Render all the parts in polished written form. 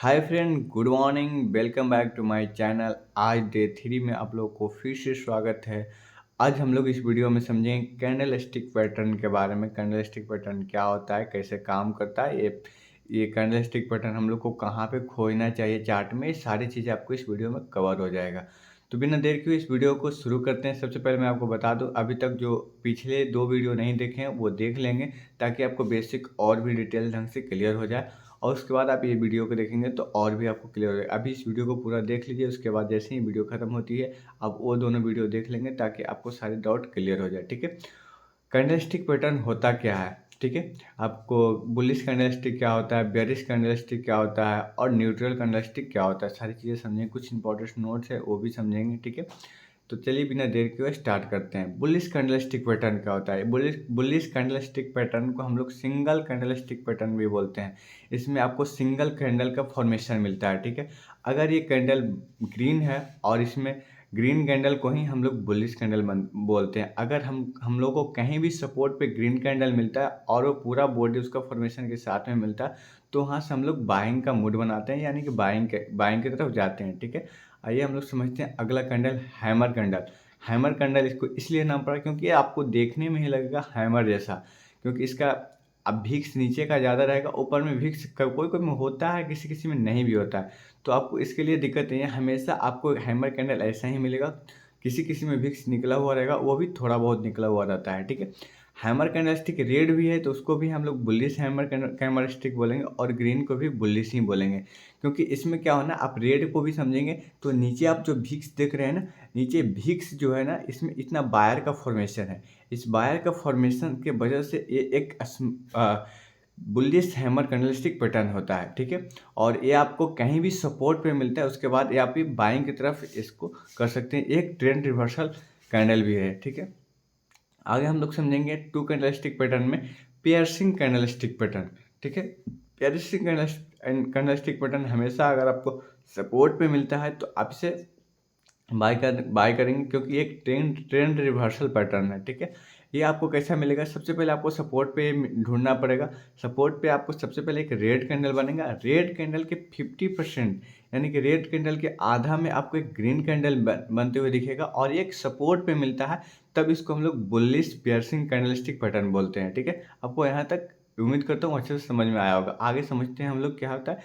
Hi friend, good morning. Welcome back to my channel. आज day 3 में आप लोगों को फिर से स्वागत है। आज हम लोग इस वीडियो में समझेंगे कैंडल स्टिक पैटर्न के बारे में। कैंडल स्टिक पैटर्न क्या होता है, कैसे काम करता है, ये कैंडल स्टिक पैटर्न हम लोग को कहाँ पे खोजना चाहिए चार्ट में, ये सारी चीज़ें आपको इस वीडियो में कवर हो जाएगा। तो बिना देर के इस वीडियो को शुरू करते हैं। सबसे पहले मैं आपको बता दूं, अभी तक जो पिछले 2 वीडियो नहीं देखे हैं वो देख लेंगे, ताकि आपको बेसिक और भी डिटेल ढंग से क्लियर हो जाए। और उसके बाद आप ये वीडियो को देखेंगे तो और भी आपको क्लियर हो जाएगा। अभी इस वीडियो को पूरा देख लीजिए, उसके बाद जैसे ही वीडियो खत्म होती है आप वो दोनों वीडियो देख लेंगे, ताकि आपको सारे डाउट क्लियर हो जाए। ठीक है, कैंडलस्टिक पैटर्न होता क्या है, ठीक है, आपको बुलिश कैंडलस्टिक क्या होता है, बेरिश कैंडलस्टिक क्या होता है और न्यूट्रल कैंडलस्टिक क्या होता है, सारी चीज़ें समझेंगे। कुछ इंपॉर्टेंट नोट्स है वो भी समझेंगे। ठीक है, तो चलिए बिना देर के हुए स्टार्ट करते हैं। बुलिश कैंडलस्टिक पैटर्न क्या होता है। बुलिश कैंडलस्टिक पैटर्न को हम लोग सिंगल कैंडलस्टिक पैटर्न भी बोलते हैं। इसमें आपको सिंगल कैंडल का फॉर्मेशन मिलता है। ठीक है, अगर ये कैंडल ग्रीन है और इसमें ग्रीन कैंडल को ही हम लोग बुलिश कैंडल बोलते हैं। अगर हम लोग को कहीं भी सपोर्ट पे ग्रीन कैंडल मिलता है और वो पूरा बॉडी उसका फॉर्मेशन के साथ में मिलता है, तो वहाँ से हम लोग बाइंग का मूड बनाते हैं, यानी कि बाइंग की तरफ जाते हैं। ठीक है, आइए हम लोग समझते हैं अगला candle, hammer candle. Hammer candle इसको इसलिए नाम पड़ा क्योंकि ये आपको देखने में ही लगेगा हैमर जैसा, क्योंकि इसका अब भिक्स नीचे का ज़्यादा रहेगा, ऊपर में भिक्स कोई कोई में होता है, किसी किसी में नहीं भी होता है। तो आपको इसके लिए दिक्कत नहीं है, हमेशा आपको हैमर कैंडल ऐसा ही मिलेगा। किसी किसी में भिक्स निकला हुआ रहेगा, वो भी थोड़ा बहुत निकला हुआ रहता है। ठीक है, हैमर कैंडलस्टिक रेड भी है तो उसको भी हम लोग बुलिश हैमर कैंडलस्टिक बोलेंगे, और ग्रीन को भी बुलिश ही बोलेंगे। क्योंकि इसमें क्या होना, आप रेड को भी समझेंगे तो नीचे आप जो भिक्स देख रहे हैं ना, नीचे भिक्स जो है ना, इसमें इतना बायर का फॉर्मेशन है। इस बायर का फॉर्मेशन के वजह से ये एक बुलिश हैमर कैंडलस्टिक पैटर्न होता है। ठीक है, और ये आपको कहीं भी सपोर्ट पे मिलता है, उसके बाद ये आप बाइंग की तरफ इसको कर सकते हैं। एक ट्रेंड रिवर्सल कैंडल भी है। ठीक है, आगे हम लोग समझेंगे टू कैंडलस्टिक पैटर्न में पियर्सिंग कैंडलस्टिक पैटर्न। ठीक है, पियर्सिंग कैंडलस्टिक पैटर्न हमेशा अगर आपको सपोर्ट पे मिलता है तो आप इसे बाय करेंगे, क्योंकि एक ट्रेंड रिवर्सल पैटर्न है। ठीक है, ये आपको कैसा मिलेगा, सबसे पहले आपको सपोर्ट पे ढूंढना पड़ेगा। सपोर्ट पे आपको सबसे पहले एक रेड कैंडल बनेगा। रेड कैंडल के 50%, यानी कि रेड कैंडल के आधा में आपको एक ग्रीन कैंडल बनते हुए दिखेगा, और एक सपोर्ट पे मिलता है, तब इसको हम लोग बुलिश पियर्सिंग कैंडलस्टिक पैटर्न बोलते हैं। ठीक है, आपको यहाँ तक उम्मीद करता हूँ अच्छे से समझ में आया होगा। आगे समझते हैं हम लोग क्या होता है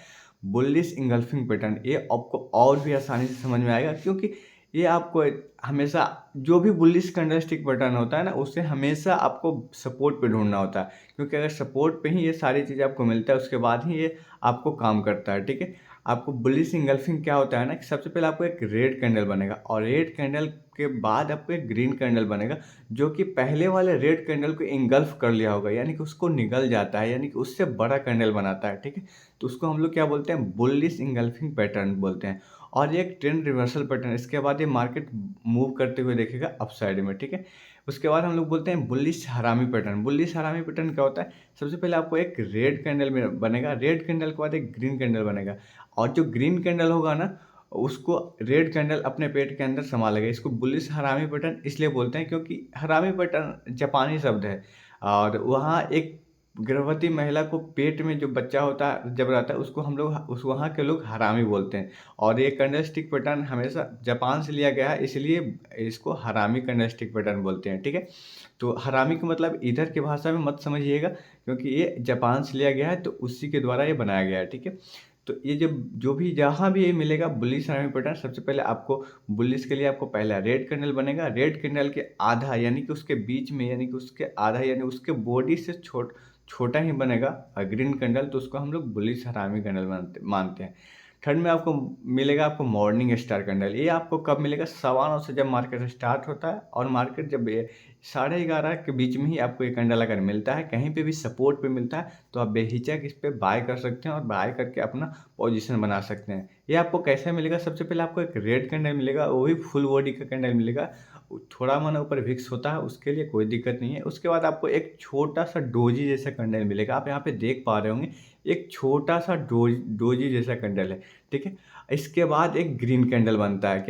बुलिश इंगल्फिंग पैटर्न। ये आपको और भी आसानी से समझ में आएगा, क्योंकि ये आपको हमेशा जो भी बुलिश कैंडलस्टिक पैटर्न होता है ना, उससे हमेशा आपको सपोर्ट पे ढूंढना होता है, क्योंकि अगर सपोर्ट पे ही ये सारी चीज़ें आपको मिलता है, उसके बाद ही ये आपको काम करता है। ठीक है, आपको बुलिश इंगल्फिंग क्या होता है ना, कि सबसे पहले आपको एक रेड कैंडल बनेगा, और रेड कैंडल के बाद आपको एक ग्रीन कैंडल बनेगा, जो कि पहले वाले रेड कैंडल को इंगल्फ कर लिया होगा, यानी कि उसको निगल जाता है, यानी कि उससे बड़ा कैंडल बनाता है। ठीक है, तो उसको हम लोग क्या बोलते हैं, बुलिश इंगल्फिंग पैटर्न बोलते हैं। और ये एक ट्रेंड रिवर्सल पैटर्न, इसके बाद ये मार्केट मूव करते हुए देखेगा अपसाइड में। ठीक है, उसके बाद हम लोग बोलते हैं बुलिश हरामी पैटर्न। बुलिश हरामी पैटर्न क्या होता है, सबसे पहले आपको एक रेड कैंडल में बनेगा, रेड कैंडल के बाद एक ग्रीन कैंडल बनेगा, और जो ग्रीन कैंडल होगा ना, उसको रेड कैंडल अपने पेट के अंदर समा लेगा। इसको बुलिश हरामी पैटर्न इसलिए बोलते हैं क्योंकि हरामी पैटर्न जापानी शब्द है, और वहाँ एक गर्भवती महिला को पेट में जो बच्चा होता है जब रहता है, उसको हम लोग उस वहाँ के लोग हरामी बोलते हैं। और ये कैंडलस्टिक पैटर्न हमेशा जापान से लिया गया है, इसलिए इसको हरामी कैंडलस्टिक पैटर्न बोलते हैं। ठीक है, तो हरामी का मतलब इधर की भाषा में मत समझिएगा, क्योंकि ये जापान से लिया गया है, तो उसी के द्वारा ये बनाया गया है। ठीक है, तो ये जब जो भी जहाँ भी ये मिलेगा बुलिश हरामी पैटर्न, सबसे पहले आपको बुलिश के लिए आपको पहला रेड कैंडल बनेगा। रेड कैंडल के आधा, यानी कि उसके बीच में, यानी कि उसके आधा, यानी उसके बॉडी से छोटा ही बनेगा ग्रीन कैंडल, तो उसको हम लोग बुलिश हरामी कैंडल मानते हैं। थर्ड में आपको मिलेगा आपको मॉर्निंग स्टार कैंडल। ये आपको कब मिलेगा, 9:15 से जब मार्केट स्टार्ट होता है, और मार्केट जब 11:30 के बीच में ही आपको ये कैंडल अगर मिलता है, कहीं पे भी सपोर्ट पे मिलता है, तो आप बेहिचक इस पे बाय कर सकते हैं, और बाय करके अपना पोजीशन बना सकते हैं। ये आपको कैसे मिलेगा, सबसे पहले आपको एक रेड कैंडल मिलेगा, वो भी फुल बॉडी का कैंडल मिलेगा। थोड़ा माना ऊपर विक्स होता है, उसके लिए कोई दिक्कत नहीं है। उसके बाद आपको एक छोटा सा डोजी जैसा कैंडल मिलेगा, आप यहाँ पे देख पा रहे होंगे, एक छोटा सा डोजी जैसा कैंडल है, ठीक है। इसके बाद एक ग्रीन कैंडल बनता है,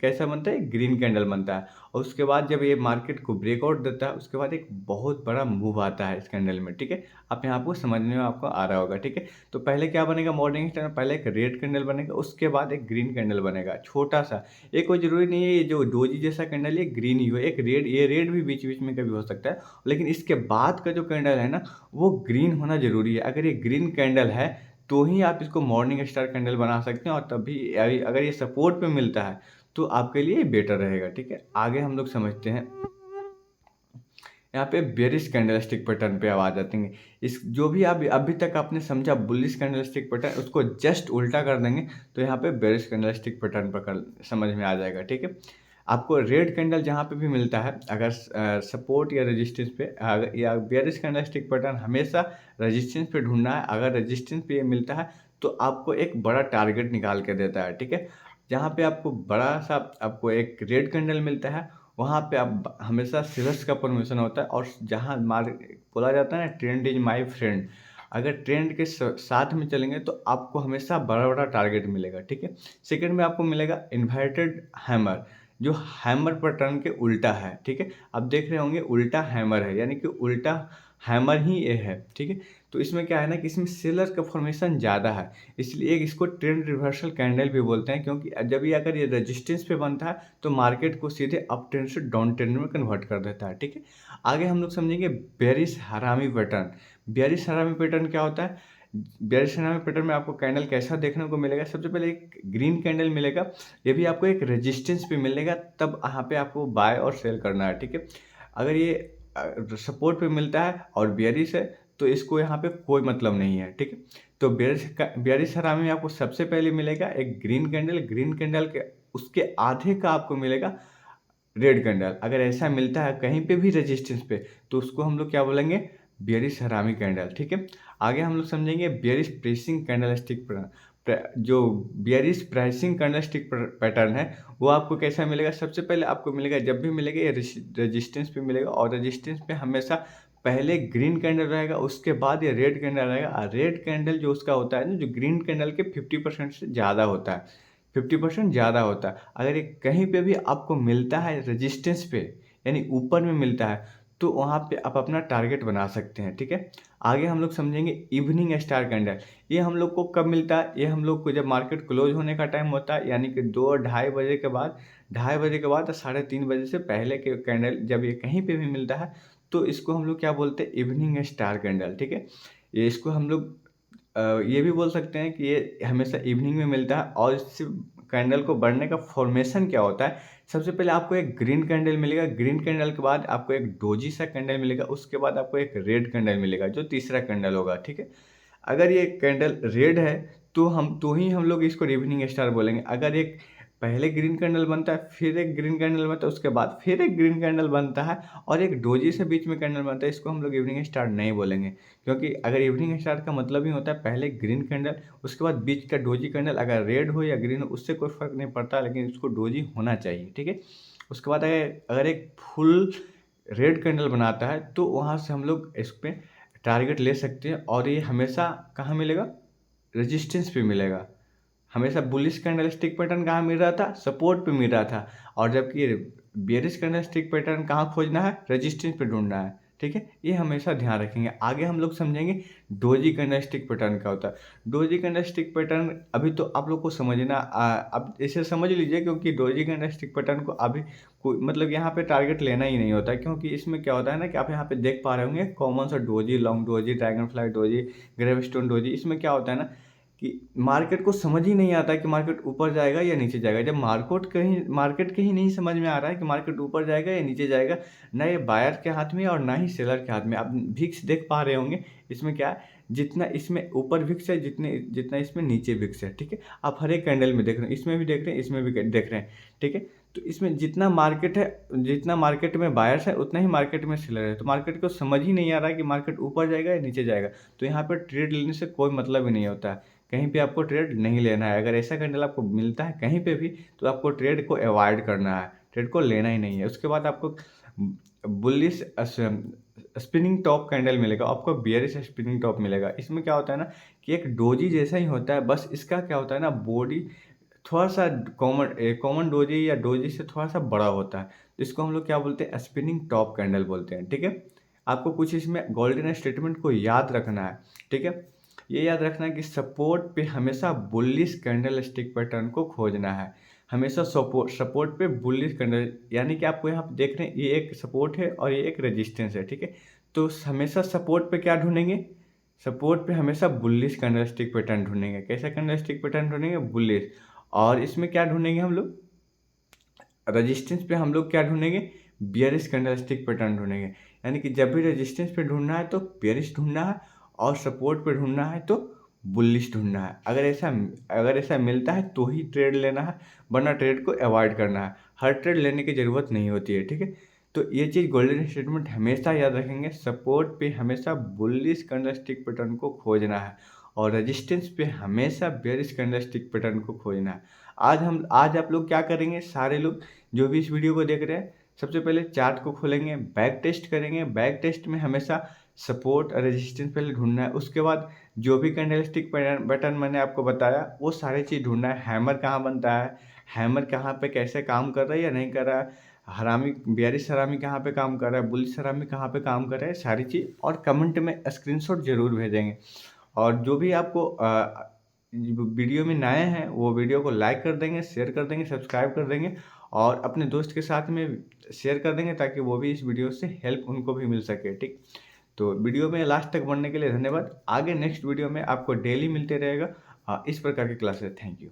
कैसा बनता है, एक ग्रीन कैंडल बनता है। और उसके बाद जब ये मार्केट को ब्रेकआउट देता है, उसके बाद एक बहुत बड़ा मूव आता है इस कैंडल में, ठीक है। आप यहाँ आपको समझ में आपको आ रहा होगा, ठीक है। तो पहले क्या बनेगा, मॉर्निंग स्टार में पहले एक रेड कैंडल बनेगा, उसके बाद एक ग्रीन कैंडल बनेगा छोटा सा। ये कोई ज़रूरी नहीं है ये जो डोजी जैसा कैंडल ये ग्रीन ही हो, एक रेड, ये रेड भी बीच बीच में कभी हो सकता है, लेकिन इसके बाद का जो कैंडल है ना वो ग्रीन होना ज़रूरी है। अगर ये ग्रीन कैंडल है तो ही आप इसको मॉर्निंग स्टार कैंडल बना सकते हैं, और तभी अगर ये सपोर्ट पे मिलता है तो आपके लिए बेटर रहेगा, ठीक है। आगे हम लोग समझते हैं, यहाँ पे बेरिश कैंडलस्टिक पैटर्न पे आ जाते हैं। इस जो भी आप अभी तक आपने समझा बुलिश कैंडलस्टिक पैटर्न, उसको जस्ट उल्टा कर देंगे तो यहाँ पे बेरिश कैंडलस्टिक पैटर्न पर समझ में आ जाएगा, ठीक है। आपको रेड कैंडल जहाँ पे भी मिलता है, अगर सपोर्ट या रेजिस्टेंस पे, या बेरिश कैंडलस्टिक पैटर्न हमेशा रेजिस्टेंस पे ढूंढना है। अगर रेजिस्टेंस पे ये मिलता है तो आपको एक बड़ा टारगेट निकाल के देता है, ठीक है। जहाँ पे आपको बड़ा सा आपको एक रेड कैंडल मिलता है, वहाँ पे आप हमेशा सेलर्स का फॉर्मेशन होता है। और जहाँ बोला जाता है ना, ट्रेंड इज माय फ्रेंड, अगर ट्रेंड के साथ में चलेंगे तो आपको हमेशा बड़ा बड़ा टारगेट मिलेगा, ठीक है। सेकंड में आपको मिलेगा इन्वर्टेड हैमर, जो हैमर पैटर्न के उल्टा है, ठीक है। आप देख रहे होंगे उल्टा हैमर है, यानी कि उल्टा हैमर ही ये है, ठीक है। तो इसमें क्या है ना कि इसमें सेलर का फॉर्मेशन ज़्यादा है, इसलिए इसको ट्रेंड रिवर्सल कैंडल भी बोलते हैं, क्योंकि जब ये अगर ये रेजिस्टेंस पे बनता है तो मार्केट को सीधे अप ट्रेंड से डाउन ट्रेंड में कन्वर्ट कर देता है, ठीक है। आगे हम लोग समझेंगे बेरिश हरामी पैटर्न। बेरिश हरामी पैटर्न क्या होता है, बेरिश हरामी पैटर्न में आपको कैंडल कैसा देखने को मिलेगा, सबसे पहले एक ग्रीन कैंडल मिलेगा, ये भी आपको एक रेजिस्टेंस पे मिलेगा, तब यहाँ पे आपको बाय और सेल करना है, ठीक है। अगर ये सपोर्ट पे मिलता है और बेरिश है तो इसको यहाँ पे कोई मतलब नहीं है, ठीक है। तो बेरिश हरामी में आपको सबसे पहले मिलेगा एक ग्रीन कैंडल, ग्रीन कैंडल के उसके आधे का आपको मिलेगा रेड कैंडल। अगर ऐसा मिलता है कहीं पे भी रेजिस्टेंस पे तो उसको हम लोग क्या बोलेंगे, बेरिश हरामी कैंडल, ठीक है। आगे हम लोग समझेंगे बेरिश प्रेसिंग कैंडलस्टिक जो बेरिश प्राइसिंग कैंडलस्टिक पैटर्न है वो आपको कैसा मिलेगा, सबसे पहले आपको मिलेगा, जब भी मिलेगा ये रेजिस्टेंस पे मिलेगा, और रेजिस्टेंस पे हमेशा पहले ग्रीन कैंडल रहेगा, उसके बाद ये रेड कैंडल रहेगा। और रेड कैंडल जो उसका होता है ना, जो ग्रीन कैंडल के 50% से ज़्यादा होता है, 50% ज़्यादा होता है। अगर ये कहीं पे भी आपको मिलता है रेजिस्टेंस पे, यानी ऊपर में मिलता है, तो वहाँ पे आप अपना टारगेट बना सकते हैं, ठीक है। आगे हम लोग समझेंगे इवनिंग स्टार कैंडल। ये हम लोग को कब मिलता है, ये हम लोग को जब मार्केट क्लोज होने का टाइम होता है, यानी कि 2-2:30 बजे के बाद, 2:30 बजे के बाद 3:30 बजे से पहले के कैंडल जब ये कहीं पे भी मिलता है तो इसको हम लोग क्या बोलते हैं, इवनिंग स्टार कैंडल, ठीक है। ये इसको हम लोग ये भी बोल सकते हैं कि ये हमेशा इवनिंग में मिलता है। और इससे कैंडल को बढ़ने का फॉर्मेशन क्या होता है, सबसे पहले आपको एक ग्रीन कैंडल मिलेगा, ग्रीन कैंडल के बाद आपको एक डोजी सा कैंडल मिलेगा, उसके बाद आपको एक रेड कैंडल मिलेगा जो तीसरा कैंडल होगा, ठीक है। अगर ये कैंडल रेड है तो ही हम लोग इसको इवनिंग स्टार बोलेंगे। अगर एक पहले ग्रीन कैंडल बनता है, फिर एक ग्रीन कैंडल बनता है, उसके बाद फिर एक ग्रीन कैंडल बनता है, और एक डोजी से बीच में कैंडल बनता है, इसको हम लोग इवनिंग स्टार नहीं बोलेंगे। क्योंकि अगर इवनिंग स्टार का मतलब ही होता है पहले ग्रीन कैंडल, उसके बाद बीच का डोजी कैंडल, अगर रेड हो या ग्रीन हो उससे कोई फर्क नहीं पड़ता, लेकिन इसको डोजी होना चाहिए, ठीक है। उसके बाद अगर एक फुल रेड कैंडल बनाता है तो वहाँ से हम लोग इस पर टारगेट ले सकते हैं, और ये हमेशा कहाँ मिलेगा, रेजिस्टेंस पे मिलेगा। हमेशा बुलिश कैंडलस्टिक पैटर्न कहाँ मिल रहा था, सपोर्ट पे मिल रहा था, और जबकि बेरिश कैंडलस्टिक पैटर्न कहाँ खोजना है, रेजिस्टेंस पे ढूंढना है, ठीक है। ये हमेशा ध्यान रखेंगे। आगे हम लोग समझेंगे डोजी कैंडलस्टिक पैटर्न क्या होता है। डोजी कैंडलस्टिक पैटर्न अभी तो आप लोग को समझना, अब इसे समझ लीजिए, क्योंकि डोजी कैंडलस्टिक पैटर्न को अभी कोई मतलब यहाँ पे टारगेट लेना ही नहीं होता, क्योंकि इसमें क्या होता है ना कि आप यहाँ पे देख पा रहे होंगे कॉमन सा doji, long doji, dragon fly doji, gravestone doji. इसमें क्या होता है ना कि मार्केट को समझ ही नहीं आता कि मार्केट ऊपर जाएगा या नीचे जाएगा। जब मार्केट के ही नहीं समझ में आ रहा है कि मार्केट ऊपर जाएगा या नीचे जाएगा, ना ये बायर के हाथ में और ना ही सेलर के हाथ में। आप विक्स देख पा रहे होंगे, इसमें क्या है, जितना इसमें ऊपर विक्स है जितना इसमें नीचे विक्स है, ठीक है। आप हर एक कैंडल में देख रहे हैं, इसमें भी देख रहे हैं, इसमें भी देख रहे हैं, ठीक है। तो इसमें जितना मार्केट है, जितना मार्केट में बायर्स है उतना ही मार्केट में सेलर है, तो मार्केट को समझ ही नहीं आ रहा है कि मार्केट ऊपर जाएगा या नीचे जाएगा। तो यहाँ पर ट्रेड लेने से कोई मतलब ही नहीं होता है, कहीं पे आपको ट्रेड नहीं लेना है। अगर ऐसा कैंडल आपको मिलता है कहीं पे भी तो आपको ट्रेड को अवॉइड करना है, ट्रेड को लेना ही नहीं है। उसके बाद आपको बुलिश स्पिनिंग टॉप कैंडल मिलेगा, आपको बियरिश स्पिनिंग टॉप मिलेगा। इसमें क्या होता है ना कि एक डोजी जैसा ही होता है, बस इसका क्या होता है ना, बॉडी थोड़ा-सा कॉमन डोजी या डोजी से थोड़ा-सा बड़ा होता है। तो इसको हम लोग क्या बोलते हैं, स्पिनिंग टॉप कैंडल बोलते हैं, ठीक है। आपको कुछ इसमें गोल्डन स्टेटमेंट को याद रखना है, ठीक है। ये याद रखना है कि सपोर्ट पे हमेशा बुलिश कैंडल स्टिक पैटर्न को खोजना है। हमेशा सपोर्ट पे बुलिश कैंडल, यानी कि आपको यहाँ पे देख रहे हैं ये एक सपोर्ट है और ये एक रेजिस्टेंस है, ठीक है। तो हमेशा सपोर्ट पे क्या ढूंढेंगे, सपोर्ट पे हमेशा बुलिश कैंडल स्टिक पैटर्न ढूंढेंगे। कैसा कैंडल स्टिक पैटर्न ढूंढेंगे, बुलिश। और इसमें क्या ढूंढेंगे हम लोग, रेजिस्टेंस पे हम लोग क्या ढूंढेंगे, बियरिश कैंडलस्टिक पैटर्न ढूंढेंगे। यानी कि जब भी रेजिस्टेंस पे ढूंढना है तो बियरिश ढूंढना है, और सपोर्ट पे ढूंढना है तो बुलिश ढूंढना है। अगर ऐसा मिलता है तो ही ट्रेड लेना है, वरना ट्रेड को अवॉइड करना है। हर ट्रेड लेने की ज़रूरत नहीं होती है, ठीक है। तो ये चीज़ गोल्डन स्टेटमेंट हमेशा याद रखेंगे, सपोर्ट पे हमेशा बुलिश कैंडलस्टिक पैटर्न को खोजना है, और रेजिस्टेंस पे हमेशा बेयरिश कैंडलस्टिक पैटर्न को खोजना है। आज आप लोग क्या करेंगे, सारे लोग जो भी इस वीडियो को देख रहे हैं, सबसे पहले चार्ट को खोलेंगे, बैक टेस्ट करेंगे। बैक टेस्ट में हमेशा सपोर्ट और रेजिस्टेंस पहले ढूंढना है, उसके बाद जो भी कैंडलस्टिक पैटर्न मैंने आपको बताया वो सारी चीज़ ढूंढना है। हैमर कहाँ बनता है, हैमर कहाँ पे कैसे काम कर रहा है या नहीं कर रहा है, हरामी बेयरिश हरामी कहाँ पे काम कर रहा है, बुलिश हरामी कहाँ पे काम कर रहा है, सारी चीज़। और कमेंट में स्क्रीनशॉट जरूर भेजेंगे। और जो भी आपको वीडियो में नए हैं वो वीडियो को लाइक कर देंगे, शेयर कर देंगे, सब्सक्राइब कर देंगे, और अपने दोस्त के साथ में शेयर कर देंगे, ताकि वो भी इस वीडियो से हेल्प उनको भी मिल सके, ठीक। तो वीडियो में लास्ट तक बनने के लिए धन्यवाद। आगे नेक्स्ट वीडियो में आपको डेली मिलते रहेगा इस प्रकार की क्लासेस। Thank you.